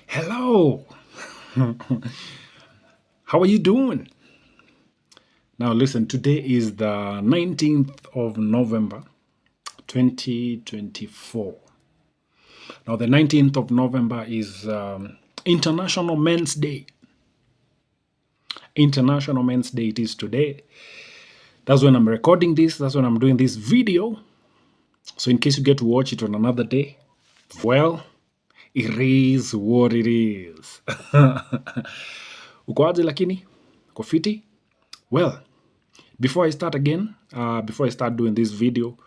Hello. How are you doing? Now, listen, today is the 19th of November, 2024. Now, the 19th of November is International Men's Day. International Men's Day it is today. That's when I'm recording this. That's when I'm doing this video. So, in case you get to watch it on another day, well, it is what it is. Uko aje lakini? Uko fiti? Well, before I start doing this video,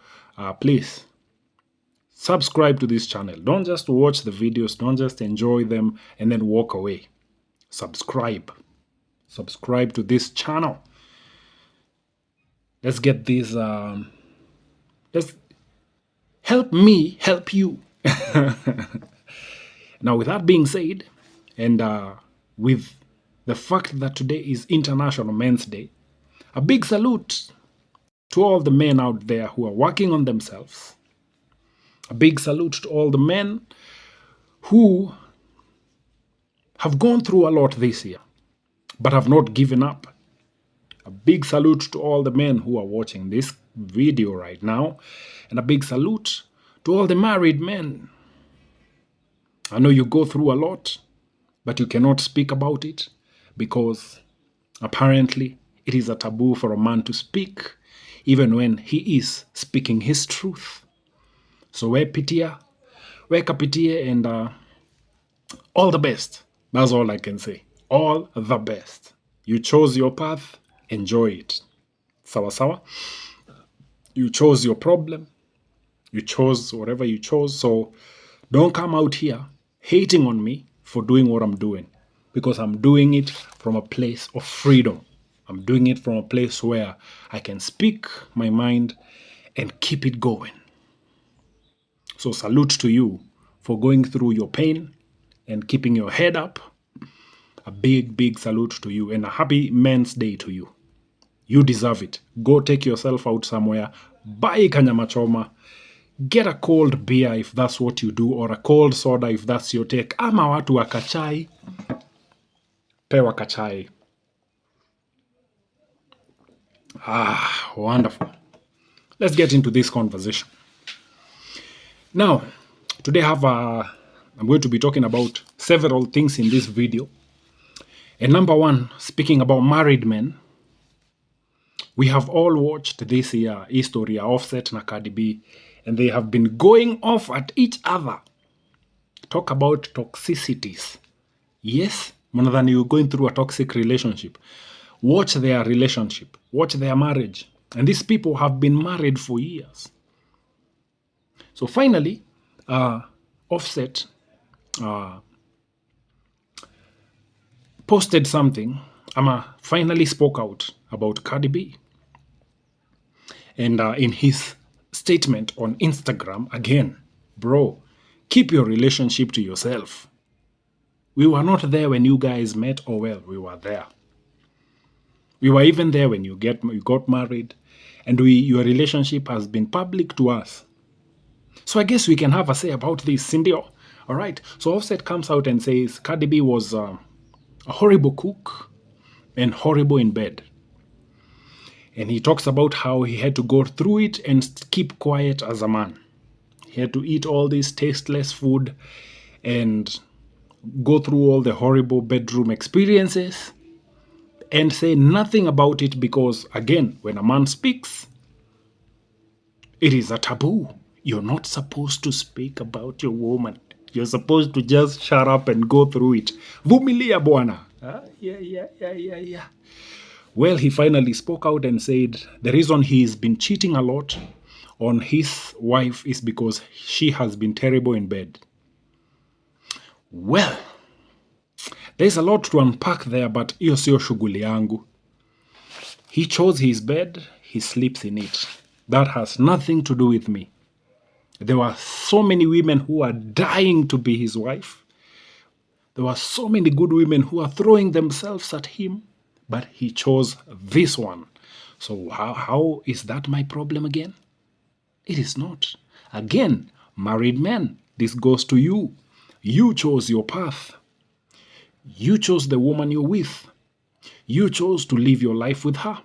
please subscribe to this channel. Don't just watch the videos, don't just enjoy them and then walk away. Subscribe to this channel. Let's get this, let's help me help you. Now, with that being said, and with the fact that today is International Men's Day, a big salute to all the men out there who are working on themselves. A big salute to all the men who have gone through a lot this year, but have not given up. A big salute to all the men who are watching this video right now, and a big salute to all the married men. I know you go through a lot, but you cannot speak about it because apparently it is a taboo for a man to speak, even when he is speaking his truth. So weka pitia, and all the best. That's all I can say. All the best. You chose your path, enjoy it. Sawa sawa. You chose your problem. You chose whatever you chose. So don't come out here hating on me for doing what I'm doing, because I'm doing it from a place of freedom. I'm doing it from a place where I can speak my mind and keep it going. So salute to you for going through your pain and keeping your head up. A big, big salute to you, and a happy Men's Day to you. You deserve it. Go take yourself out somewhere, buy kanyama choma, get a cold beer if that's what you do, or a cold soda if that's your take. Ama watu wa kachai, pewa kachai. Ah, wonderful. Let's get into this conversation. Now, today I'm going to be talking about several things in this video. And number one, speaking about married men, we have all watched this year history Offset na Cardi B, and they have been going off at each other. Talk about toxicities. Yes, manadhani you're going through a toxic relationship. Watch their relationship. Watch their marriage. And these people have been married for years. So finally, Offset posted something. Finally spoke out about Cardi B. And in his statement on Instagram, again, bro, keep your relationship to yourself. We were not there when you guys met, or well, we were there. We were even there when you got married, and your relationship has been public to us. So I guess we can have a say about this, Cindio. All right. So Offset comes out and says Cardi B was a horrible cook and horrible in bed. And he talks about how he had to go through it and keep quiet as a man. He had to eat all this tasteless food and go through all the horrible bedroom experiences and say nothing about it because, again, when a man speaks, it is a taboo. You're not supposed to speak about your woman. You're supposed to just shut up and go through it. Vumilia bwana. Yeah. Well, he finally spoke out and said the reason he's been cheating a lot on his wife is because she has been terrible in bed. Well, there's a lot to unpack there, but hiyo sio shughuli yangu. He chose his bed, he sleeps in it. That has nothing to do with me. There were so many women who are dying to be his wife. There were so many good women who are throwing themselves at him, but he chose this one. So how is that my problem again? It is not. Again, married men, this goes to you. You chose your path. You chose the woman you're with. You chose to live your life with her.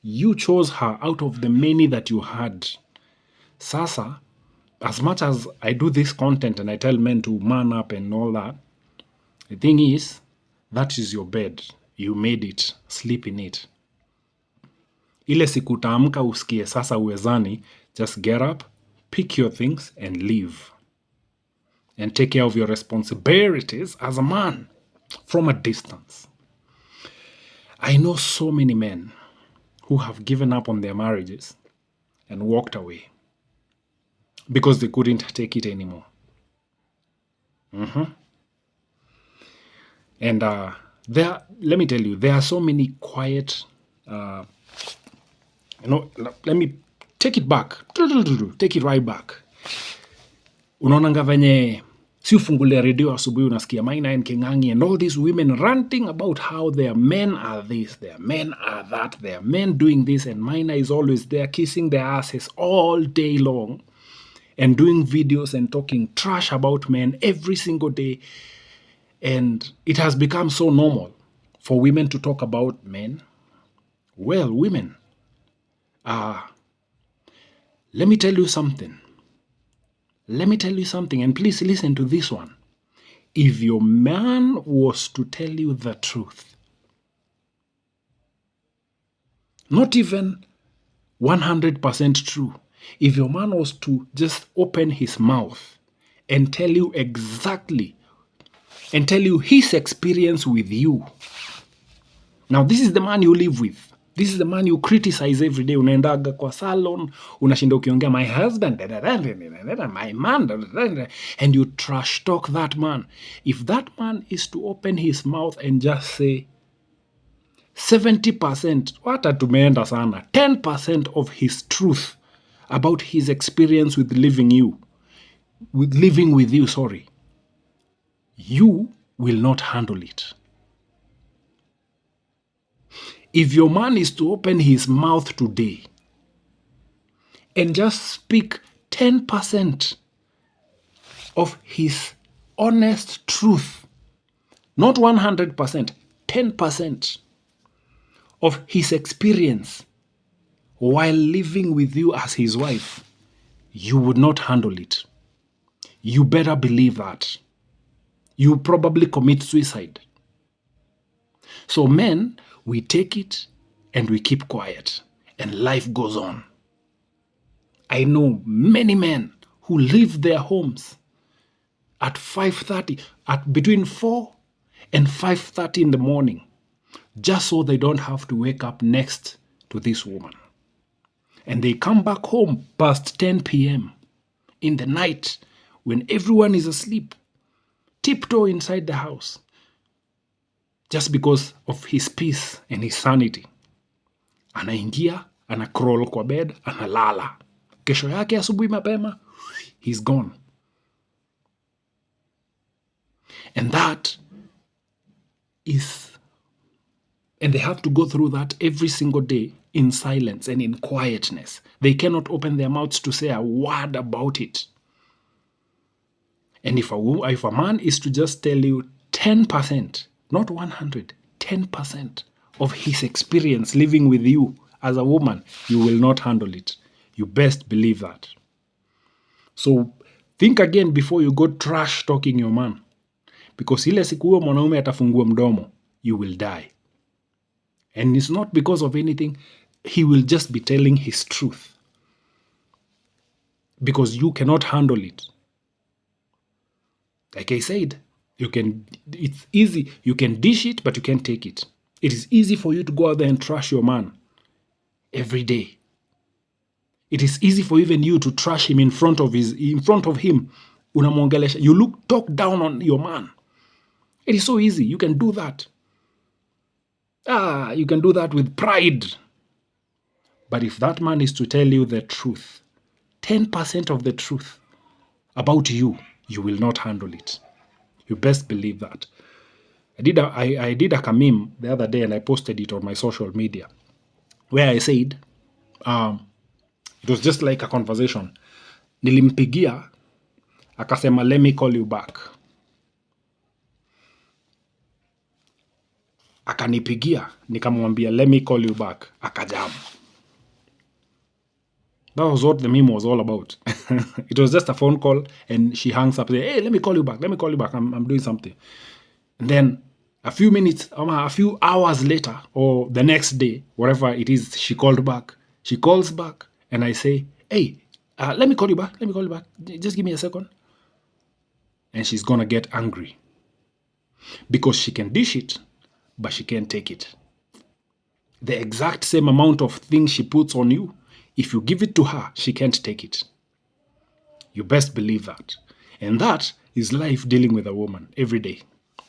You chose her out of the many that you had. Sasa, as much as I do this content and I tell men to man up and all that, the thing is, that is your bed. You made it. Sleep in it. Ile siku utaamka usikie sasa uwezani, just get up, pick your things and leave. And take care of your responsibilities as a man from a distance. I know so many men who have given up on their marriages and walked away because they couldn't take it anymore. And let me tell you, there are so many quiet, let me take it back. Take it right back. Unaonanga venye si ufungulia radio asubuhi unasikia Maina and King'ang'i and all these women ranting about how their men are this, their men are that, their men doing this, and Maina is always there kissing their asses all day long and doing videos and talking trash about men every single day. And it has become so normal for women to talk about men. Well, women, let me tell you something. Let me tell you something, and please listen to this one. If your man was to tell you the truth, not even 100% true, if your man was to just open his mouth and tell you exactly, and tell you his experience with you. Now, this is the man you live with. This is the man you criticize every day. Unaendaga kwa salon, unashinda ukiongea my husband, my man, and you trash talk that man. If that man is to open his mouth and just say 70%, wata tumeenda sana, 10% of his truth about his experience with living with you, you will not handle it. If your man is to open his mouth today and just speak 10% of his honest truth, not 100%, 10% of his experience while living with you as his wife, you would not handle it. You better believe that. You probably commit suicide. So men, we take it and we keep quiet and life goes on. I know many men who leave their homes at 5:30, at between 4 and 5:30 in the morning, just so they don't have to wake up next to this woman. And they come back home past 10 p.m. in the night when everyone is asleep, tiptoe inside the house, just because of his peace and his sanity. Anaingia, anacrawl kwa bed, analala. Kesho yake asubuhi mapema, he's gone. And that is, and they have to go through that every single day in silence and in quietness. They cannot open their mouths to say a word about it. And if a man is to just tell you 10%, not 100, 10% of his experience living with you as a woman, you will not handle it. You best believe that. So think again before you go trash talking your man. Because ile siku huyo mwanaume atafungua mdomo, you will die. And it's not because of anything. He will just be telling his truth. Because you cannot handle it. Like I said, it's easy. You can dish it, but you can't take it. It is easy for you to go out there and trash your man every day. It is easy for even you to trash him in front of him. Unamwongelesha. You talk down on your man. It is so easy. You can do that. You can do that with pride. But if that man is to tell you the truth, 10% of the truth about you, you will not handle it. You best believe that. I did a meme the other day and I posted it on my social media where I said, it was just like a conversation. Nilimpigia, akasema, let me call you back. akanipigia, nikamwambia let me call you back, akajam. That was what the meme was all about. It was just a phone call, and she hangs up, say, hey, let me call you back, I'm doing something. And then a few minutes, a few hours later, or the next day, whatever it is, she called back. She calls back, and I say, hey, let me call you back, just give me a second. And she's gonna get angry because she can dish it, but she can't take it. The exact same amount of things she puts on you, if you give it to her, she can't take it. You best believe that. And that is life dealing with a woman every day.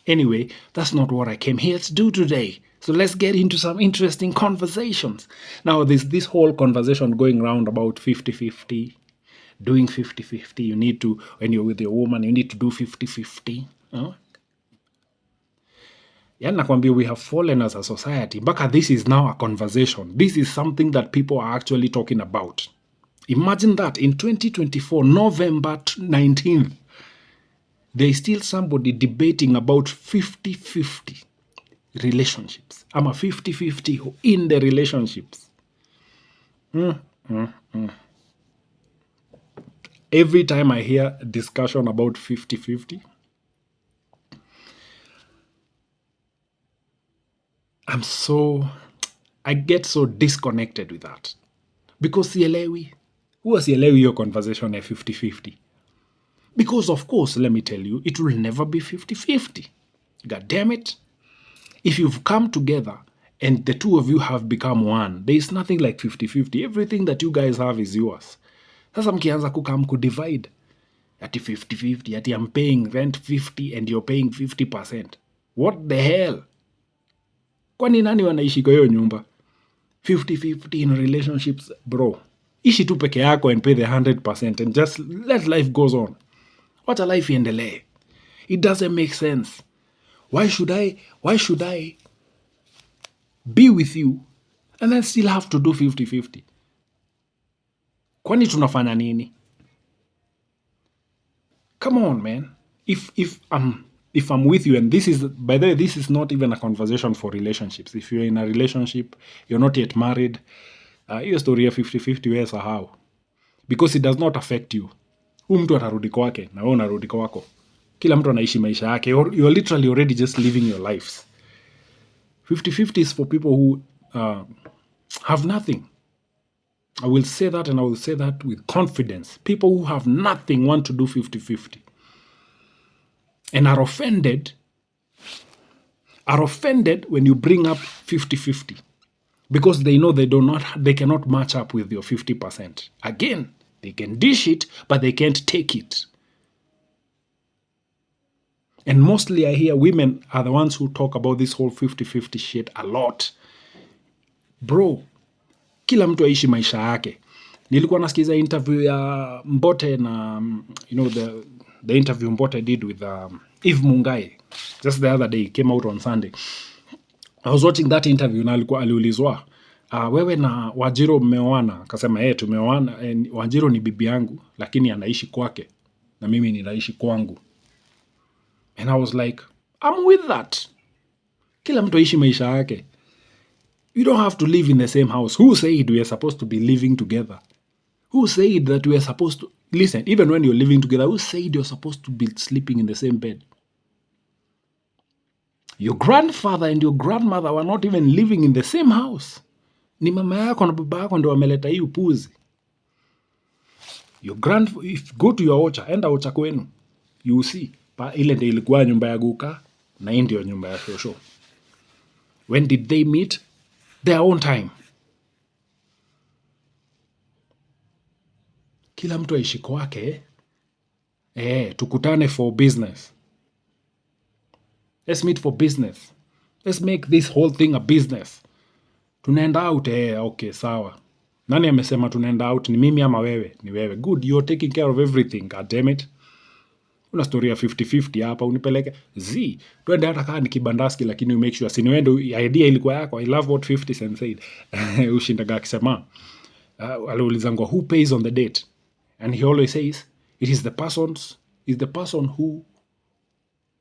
Anyway, that's not what I came here to do today. So let's get into some interesting conversations. Now, there's this whole conversation going around about 50-50, doing 50-50. You need to, when you're with your woman, you need to do 50-50. Yani nakwambia, we have fallen as a society. Mpaka this is now a conversation. This is something that people are actually talking about. Imagine that in 2024, November 19th, there is still somebody debating about 50-50 relationships. I'm a 50-50 in the relationships. Every time I hear a discussion about 50-50, I get so disconnected with that. Because sielewi. Huwa sielewi your conversation at 50-50. Because of course, let me tell you, it will never be 50-50. God damn it. If you've come together and the two of you have become one, there is nothing like 50-50. Everything that you guys have is yours. Sasa mkianza kukam kudivide ati 50-50, ati I'm paying rent 50 and you're paying 50%. What the hell? Kwani nani wanaishi kwa hiyo nyumba? 50-50 in relationships, bro. Ishi tu peke yako and pay the 100% and just let life goes on. Wacha life iendelee. It doesn't make sense. Why should I be with you and then still have to do 50-50? Kwani tunafanya nini? Come on, man. If I'm with you, and this is, by the way, this is not even a conversation for relationships. If you're in a relationship, you're not yet married, hiyo story ya 50-50 wewe sahau. Because it does not affect you. Huyu mtu atarudi kwake na wewe unarudi kwako. Kila mtu anaishi maisha yake. You're literally already just living your lives. 50-50 is for people who have nothing. I will say that, and I will say that with confidence. People who have nothing want to do 50-50. And are offended when you bring up 50-50. Because they know they cannot match up with your 50%. Again, they can dish it, but they can't take it. And mostly I hear women are the ones who talk about this whole 50-50 shit a lot. Bro, kila mtu aishi maisha yake. Nilikuwa nasikiza interview ya Mbote na, the interview Mbote did with Eve Mungai just the other day, came out on Sunday. I was watching that interview na aliulizwa, wewe na Wajiro mmeoana? Akasema tumeoana, Wajiro ni bibi yangu lakini anaishi kwake na mimi ninaishi kwangu. And I was like, I'm with that. Kila mtu aishi maisha yake. You don't have to live in the same house. Who said we are supposed to be living together? Who said that we are supposed to... Listen, even when you're living together, who said you're supposed to be sleeping in the same bed? Your grandfather and your grandmother were not even living in the same house. Ni mama yako na baba yako ndio wameleta hii upuzi. If go to your ocha, enda ocha kwenu, you see, ile ndio ilikuwa nyumba ya Guka na hii ndio nyumba ya Shosho. When did they meet? Their own time. Kila mtu aishi kwake. Tukutane for business. Let's meet for business. Let's make this whole thing a business. Tunaenda out, okay, sawa. Nani amesema tunaenda out? Ni mimi ama wewe? Ni wewe. Good, you're taking care of everything, god damn it. Una story ya 50-50 hapa unipeleke. Twende hata kaa ni kibandaski, lakini make sure siniwendo idea ilikuwa yako. I love what 50 Cent said. Ushindaga akisema, aliulizangwa who pays on the date? And he always says, it is the person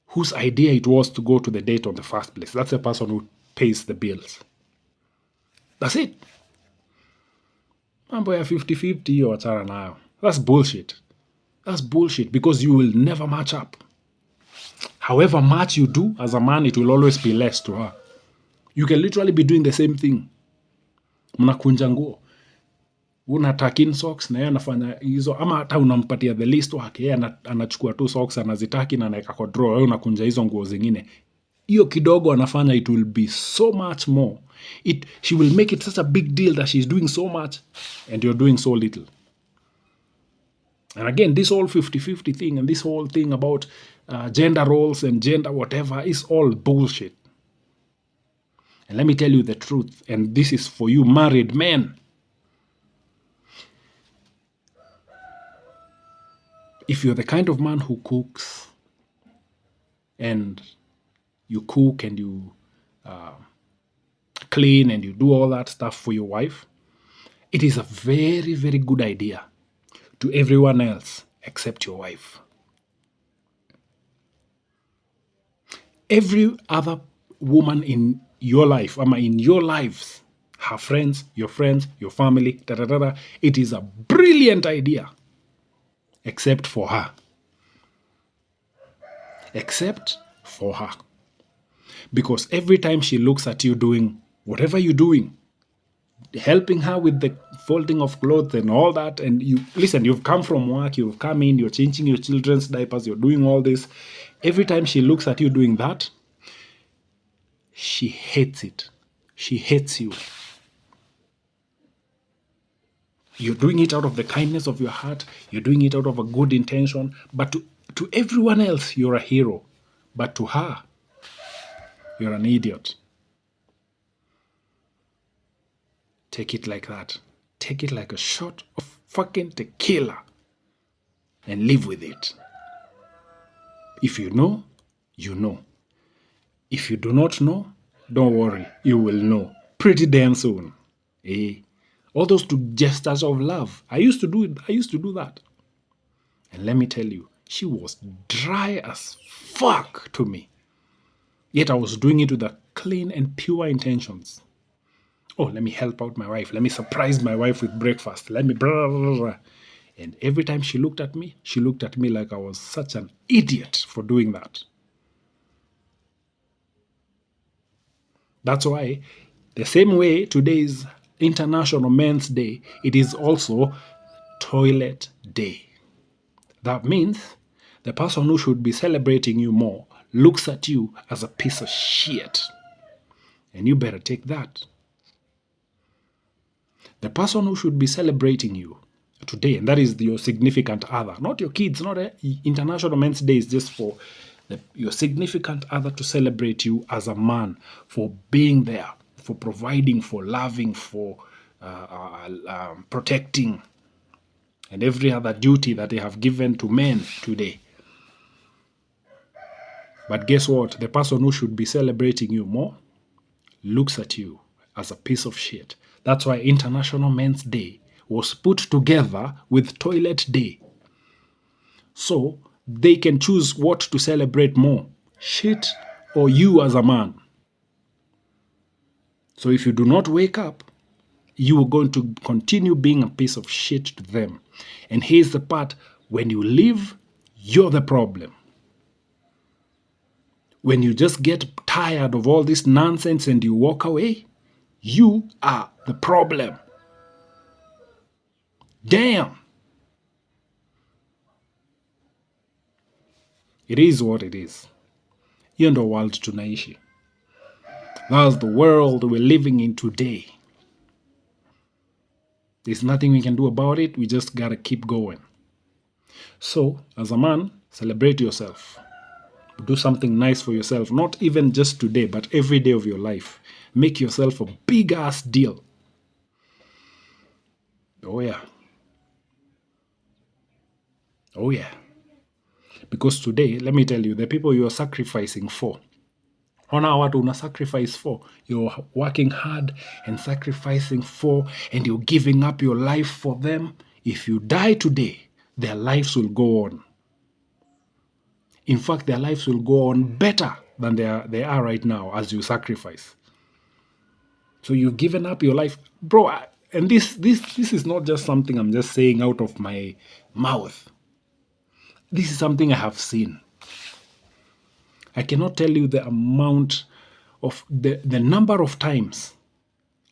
whose idea it was to go to the date on the first place. That's the person who pays the bills. That's it. Mambo ya 50-50 hiyo achana nayo. That's bullshit. That's bullshit because you will never match up. However much you do as a man, it will always be less to her. You can literally be doing the same thing. Mnakunja nguo. Una takin socks na yeye anafanya hizo, ama hata unampatia the list wake, yeye anachukua tu socks anazitaki na anaweka kwa drawer, wewe unakunja hizo nguo zingine. Hiyo kidogo anafanya, it will be so much more. She will make it such a big deal that she's doing so much and you're doing so little. And again, this whole 50-50 thing and this whole thing about gender roles and gender whatever is all bullshit. And let me tell you the truth, and this is for you married men. If you're the kind of man who cooks and you cook and you clean and you do all that stuff for your wife, it is a very, very good idea to everyone else except your wife. Every other woman in your life, in your lives, her friends, your family, it is a brilliant idea. Except for her. Except for her. Because every time she looks at you doing whatever you're doing, helping her with the folding of clothes and all that, and you've come from work, you've come in, you're changing your children's diapers, you're doing all this. Every time she looks at you doing that, she hates it. She hates you. You're doing it out of the kindness of your heart. You're doing it out of a good intention. But to everyone else, you're a hero. But to her, you're an idiot. Take it like that. Take it like a shot of fucking tequila and live with it. If you know, you know. If you do not know, don't worry. You will know pretty damn soon. All those gestures of love. I used to do it. I used to do that. And let me tell you, she was dry as fuck to me. Yet I was doing it with the clean and pure intentions. Oh, let me help out my wife. Let me surprise my wife with breakfast. Let me blah, blah, blah. And every time she looked at me like I was such an idiot for doing that. That's why the same way today is International Men's Day, it is also Toilet Day. That means the person who should be celebrating you more looks at you as a piece of shit. And you better take that. The person who should be celebrating you today, and that is your significant other, not your kids, not International Men's Day is just for your significant other to celebrate you as a man for being there, for providing, for loving, for protecting, and every other duty that they have given to men today. But guess what? The person who should be celebrating you more looks at you as a piece of shit. That's why International Men's Day was put together with Toilet Day. So they can choose what to celebrate more, shit or you as a man. So if you do not wake up, you are going to continue being a piece of shit to them. And here's the part, when you leave, you're the problem. When you just get tired of all this nonsense and you walk away, you are the problem. Damn. It is what it is. Hiyo ndo world tunaishi. That's the world we're living in today. There's nothing we can do about it. We just gotta keep going. So, as a man, celebrate yourself. Do something nice for yourself. Not even just today, but every day of your life. Make yourself a big-ass deal. Oh, yeah. Oh, yeah. Because today, let me tell you, the people you are sacrificing for, ona watu una sacrifice for, you're working hard and sacrificing for, and you're giving up your life for them. If you die today, their lives will go on. In fact, their lives will go on better than they are right now as you sacrifice. So you've given up your life, bro. And this is not just something I'm just saying out of my mouth. This is something I have seen. I cannot tell you the amount of the number of times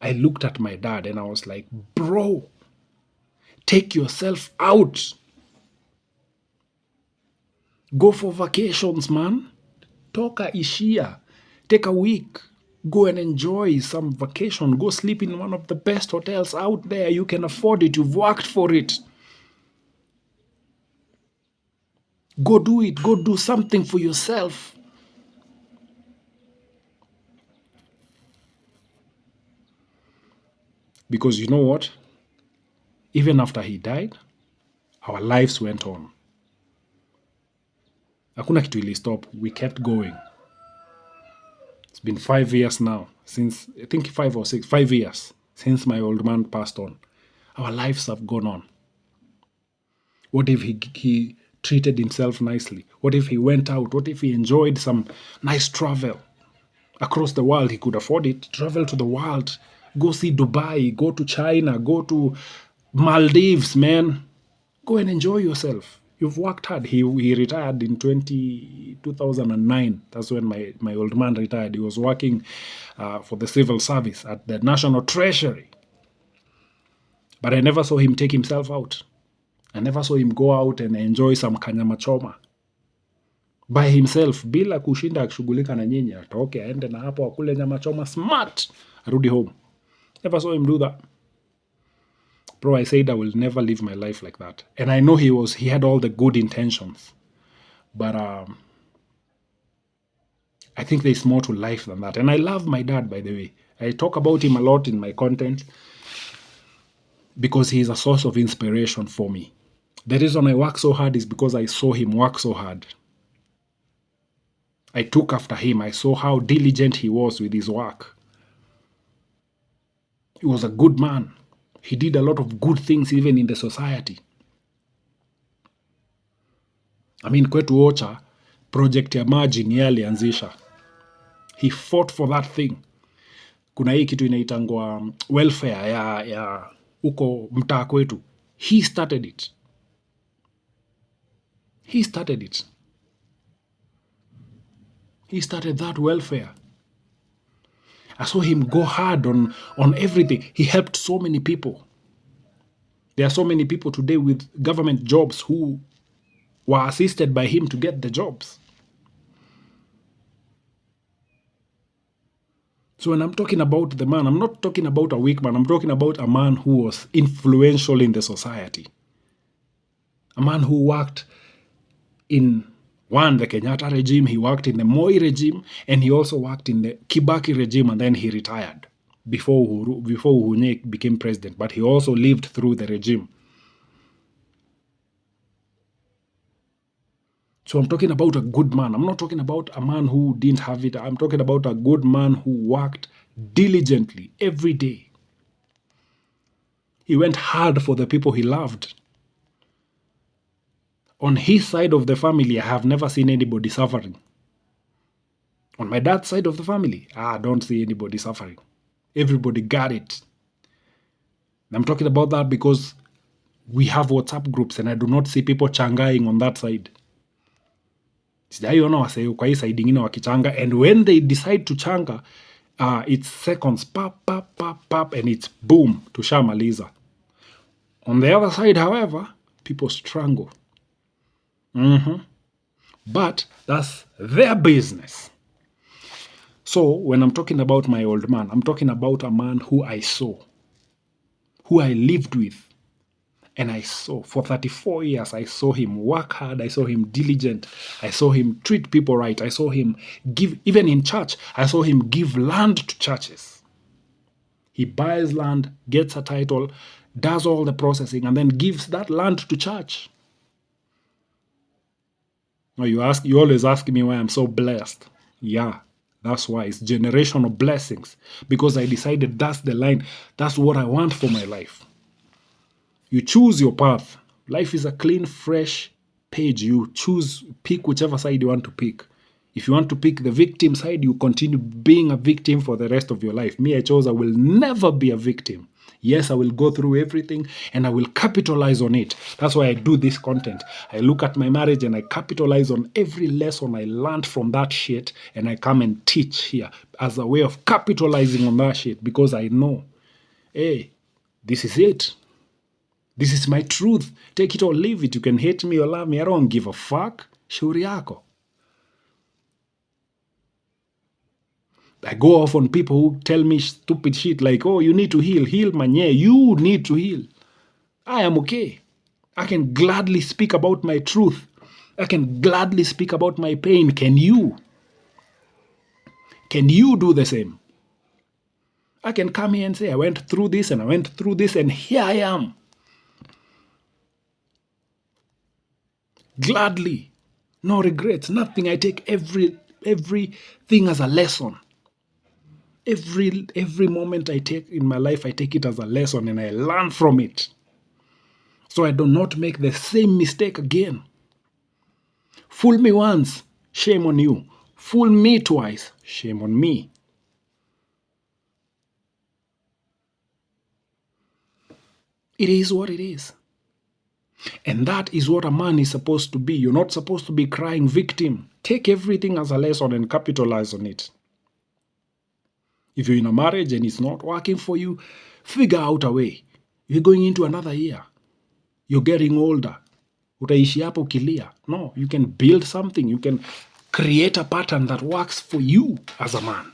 I looked at my dad and I was like, bro, take yourself out. Go for vacations, man. Toka ishia. Take a week. Go and enjoy some vacation. Go sleep in one of the best hotels out there. You can afford it. You've worked for it. Go do it. Go do something for yourself. Because you know what? Even after he died, our lives went on. Hakuna kitu ili stop. We kept going. It's been 5 years now since, I think 5 or 6, 5 years since my old man passed on. Our lives have gone on. What if he treated himself nicely? What if he went out? What if he enjoyed some nice travel across the world? He could afford it. Travel to the world. Go see Dubai. Go to China. Go to Maldives, man. Go and enjoy yourself. You've worked hard. He retired in 2009. That's when my old man retired. He was working for the civil service at the National Treasury. But I never saw him take himself out. I never saw him go out and enjoy some kanyama choma by himself, bila kushinda akishughulika na nyinyi. Atoke aende na hapo akule nyama choma smart, arudi home. Never saw him do that. Bro, I said I will never live my life like that. And I know he had all the good intentions. But I think there's more to life than that. And I love my dad, by the way. I talk about him a lot in my content because he is a source of inspiration for me. The reason I work so hard is because I saw him work so hard. I took after him. I saw how diligent he was with his work. He was a good man. He did a lot of good things even in the society. I mean, kwetu Ocha, project ya maji ni yeye alianzisha. He fought for that thing. Kuna hii kitu inaitangwa welfare ya uko mtaa kwetu. He started it. He started it. He started that welfare. I saw him go hard on everything. He helped so many people. There are so many people today with government jobs who were assisted by him to get the jobs. So when I'm talking about the man, I'm not talking about a weak man. I'm talking about a man who was influential in the society. A man who worked in the Kenyatta regime, he worked in the Moi regime, and he also worked in the Kibaki regime, and then he retired before Uhuru became president. But he also lived through the regime. So I'm talking about a good man. I'm not talking about a man who didn't have it. I'm talking about a good man who worked diligently every day. He went hard for the people he loved. On his side of the family, I have never seen anybody suffering. On my dad's side of the family, I don't see anybody suffering. Everybody got it. And I'm talking about that because we have WhatsApp groups and I do not see people changaing on that side. Sijaiona wase kwa hii side ingine wakichanga, and when they decide to changa, it's seconds, pap, pap, pap, pap, and it's boom, tushamaliza. On the other side, however, people strangle. But that's their business. So when I'm talking about my old man, I'm talking about a man who I saw, who I lived with. And I saw for 34 years, I saw him work hard. I saw him diligent. I saw him treat people right. I saw him give, even in church, I saw him give land to churches. He buys land, gets a title, does all the processing, and then gives that land to church. Now you always ask me why I'm so blessed. Yeah, that's why. It's generational blessings. Because I decided that's the line. That's what I want for my life. You choose your path. Life is a clean, fresh page. You pick whichever side you want to pick. If you want to pick the victim side, you continue being a victim for the rest of your life. Me, I chose I will never be a victim. Yes, I will go through everything and I will capitalize on it. That's why I do this content. I look at my marriage and I capitalize on every lesson I learned from that shit, and I come and teach here as a way of capitalizing on that shit, because I know, hey, this is it. This is my truth. Take it or leave it. You can hate me or love me. I don't give a fuck. Shauri yako. I go off on people who tell me stupid shit like, oh, you need to heal. Heal, man. Yeah, you need to heal. I am okay. I can gladly speak about my truth. I can gladly speak about my pain. Can you? Can you do the same? I can come here and say, I went through this and I went through this and here I am. Gladly. No regrets. Nothing. I take everything as a lesson. Every moment I take in my life, I take it as a lesson and I learn from it. So I do not make the same mistake again. Fool me once, shame on you. Fool me twice, shame on me. It is what it is. And that is what a man is supposed to be. You're not supposed to be crying victim. Take everything as a lesson and capitalize on it. If you're in a marriage and it's not working for you, figure out a way. You're going into another year. You're getting older. Utaishi hapo kilia. No, you can build something. You can create a pattern that works for you as a man.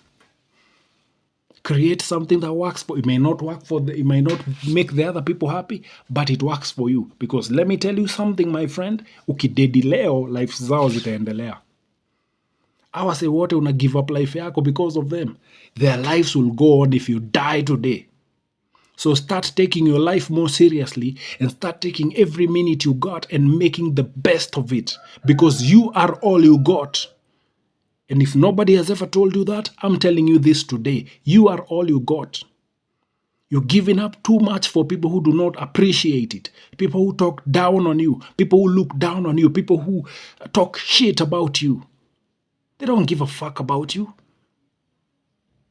Create something that works for you. It may not work it may not make the other people happy, but it works for you. Because let me tell you something, my friend. Ukidedi leo, life zao zitaendelea. Awase wote una give up life yako because of them. Their lives will go on if you die today. So start taking your life more seriously and start taking every minute you got and making the best of it, because you are all you got. And if nobody has ever told you that, I'm telling you this today. You are all you got. You're giving up too much for people who do not appreciate it. People who talk down on you. People who look down on you. People who talk shit about you. They don't give a fuck about you.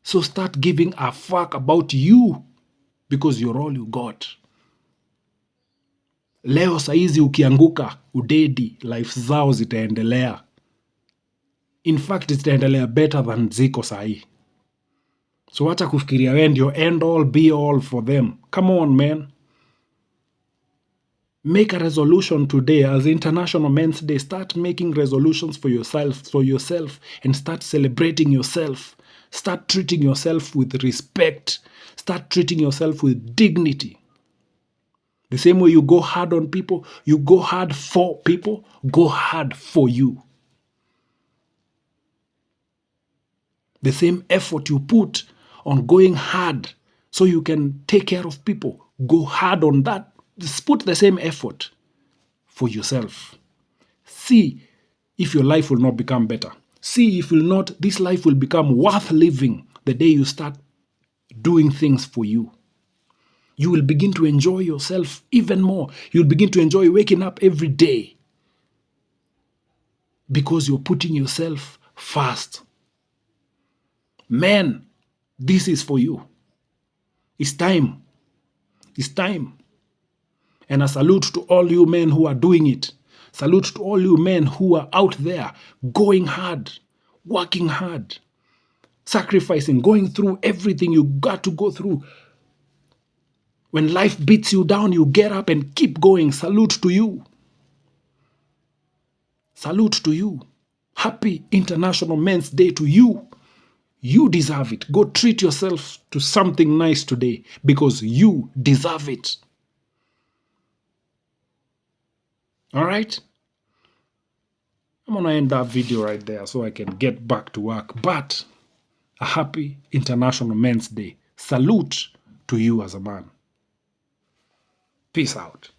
So start giving a fuck about you, because you're all you got. Leo saizi ukianguka, udedi, life zao zitaendelea. In fact, zitaendelea better than ziko sahi. So wacha kufikiria wewe ndio end all be all for them. Come on, man. Make a resolution today as International Men's Day. Start making resolutions for yourself and start celebrating yourself. Start treating yourself with respect. Start treating yourself with dignity. The same way you go hard on people, you go hard for people, go hard for you. The same effort you put on going hard so you can take care of people, go hard on that. Just put the same effort for yourself. See if your life will not become better. See if this life will become worth living the day you start doing things for you. You will begin to enjoy yourself even more. You'll begin to enjoy waking up every day because you're putting yourself first. Men, this is for you. It's time. It's time. And a salute to all you men who are doing it. Salute to all you men who are out there going hard, working hard, sacrificing, going through everything you got to go through. When life beats you down, you get up and keep going. Salute to you. Salute to you. Happy International Men's Day to you. You deserve it. Go treat yourself to something nice today because you deserve it. All right? I'm going to end that video right there so I can get back to work. But a happy International Men's Day. Salute to you as a man. Peace out.